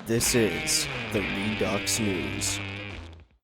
This is the Redux News.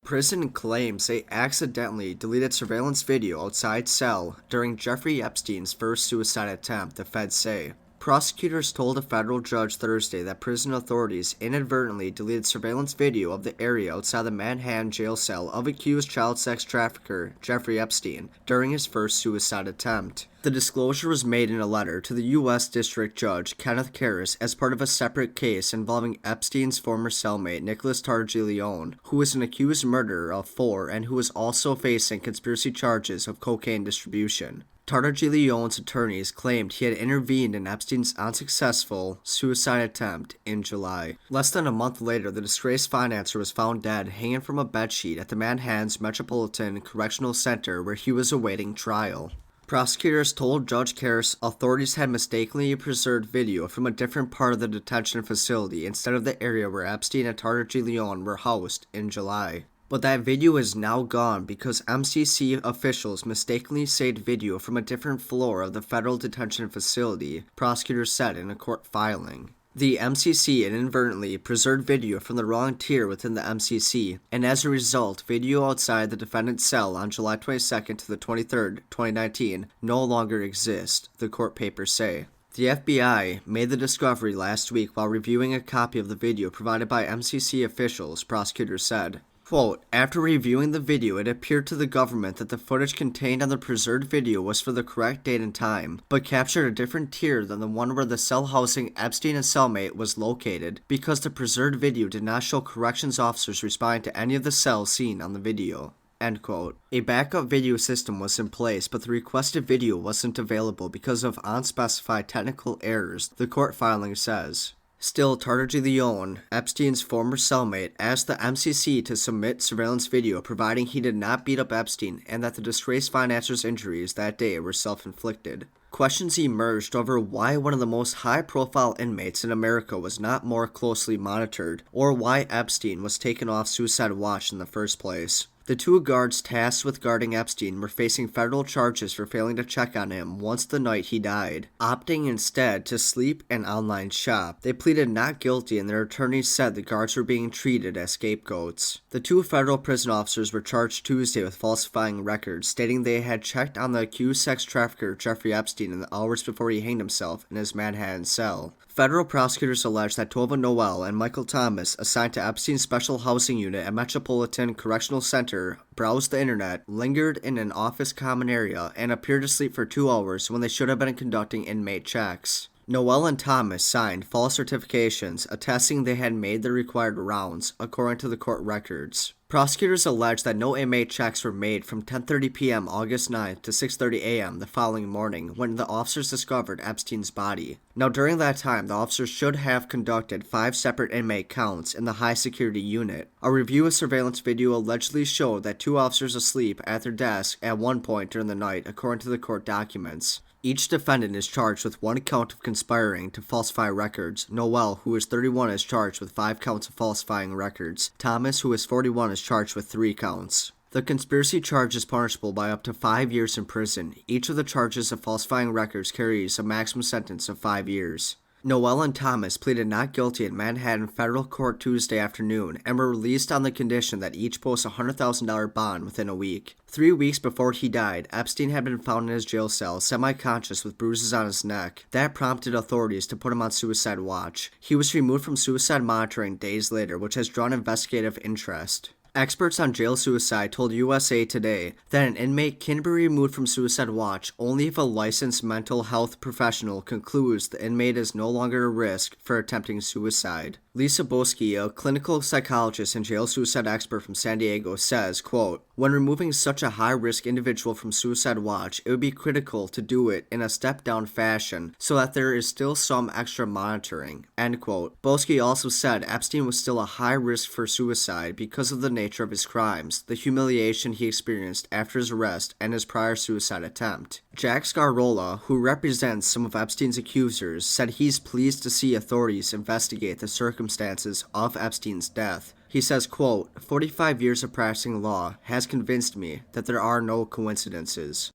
Prison claims they accidentally deleted surveillance video outside cell during Jeffrey Epstein's first suicide attempt, the feds say. Prosecutors told a federal judge Thursday that prison authorities inadvertently deleted surveillance video of the area outside the Manhattan jail cell of accused child sex trafficker Jeffrey Epstein during his first suicide attempt. The disclosure was made in a letter to the U.S. District Judge Kenneth Karas as part of a separate case involving Epstein's former cellmate Nicholas Tartaglione, who is an accused murderer of 4 and who is also facing conspiracy charges of cocaine distribution. Tartaglione's attorneys claimed he had intervened in Epstein's unsuccessful suicide attempt in July. Less than a month later, the disgraced financier was found dead hanging from a bedsheet at the Manhattan's Metropolitan Correctional Center where he was awaiting trial. Prosecutors told Judge Karas authorities had mistakenly preserved video from a different part of the detention facility instead of the area where Epstein and Tartaglione were housed in July. But that video is now gone because MCC officials mistakenly saved video from a different floor of the federal detention facility, prosecutors said in a court filing. The MCC inadvertently preserved video from the wrong tier within the MCC, and as a result, video outside the defendant's cell on July 22nd to the 23rd, 2019, no longer exists, the court papers say. The FBI made the discovery last week while reviewing a copy of the video provided by MCC officials, prosecutors said. Quote, after reviewing the video, it appeared to the government that the footage contained on the preserved video was for the correct date and time, but captured a different tier than the one where the cell housing Epstein and cellmate was located, because the preserved video did not show corrections officers responding to any of the cells seen on the video. End quote. A backup video system was in place, but the requested video wasn't available because of unspecified technical errors, the court filing says. Still, Tartaglione, Epstein's former cellmate, asked the MCC to submit surveillance video providing he did not beat up Epstein and that the disgraced financier's injuries that day were self-inflicted. Questions emerged over why one of the most high-profile inmates in America was not more closely monitored, or why Epstein was taken off suicide watch in the first place. The 2 guards tasked with guarding Epstein were facing federal charges for failing to check on him once the night he died, opting instead to sleep and online shop. They pleaded not guilty and their attorneys said the guards were being treated as scapegoats. The 2 federal prison officers were charged Tuesday with falsifying records, stating they had checked on the accused sex trafficker Jeffrey Epstein in the hours before he hanged himself in his Manhattan cell. Federal prosecutors alleged that Tova Noel and Michael Thomas, assigned to Epstein's special housing unit at Metropolitan Correctional Center, browsed the internet, lingered in an office common area, and appeared to sleep for 2 hours when they should have been conducting inmate checks. Noel and Thomas signed false certifications attesting they had made the required rounds, according to the court records. Prosecutors alleged that no inmate checks were made from 10:30 p.m. August 9th to 6:30 a.m. the following morning when the officers discovered Epstein's body. Now, during that time, the officers should have conducted 5 separate inmate counts in the high-security unit. A review of surveillance video allegedly showed that 2 officers asleep at their desk at one point during the night, according to the court documents. Each defendant is charged with 1 count of conspiring to falsify records. Noel, who is 31, is charged with 5 counts of falsifying records. Thomas, who is 41, is charged with 3 counts. The conspiracy charge is punishable by up to 5 years in prison. Each of the charges of falsifying records carries a maximum sentence of 5 years. Noel and Thomas pleaded not guilty in Manhattan federal court Tuesday afternoon and were released on the condition that each post a $100,000 bond within a week. 3 weeks before he died, Epstein had been found in his jail cell, semi-conscious with bruises on his neck. That prompted authorities to put him on suicide watch. He was removed from suicide monitoring days later, which has drawn investigative interest. Experts on jail suicide told USA Today that an inmate can be removed from suicide watch only if a licensed mental health professional concludes the inmate is no longer a risk for attempting suicide. Lisa Boski, a clinical psychologist and jail suicide expert from San Diego, says, quote, when removing such a high-risk individual from suicide watch, it would be critical to do it in a step-down fashion so that there is still some extra monitoring, end quote. Boski also said Epstein was still a high risk for suicide because of the nature of his crimes, the humiliation he experienced after his arrest, and his prior suicide attempt. Jack Scarola, who represents some of Epstein's accusers, said he's pleased to see authorities investigate the circumstances of Epstein's death. He says, quote, 45 years of practicing law has convinced me that there are no coincidences.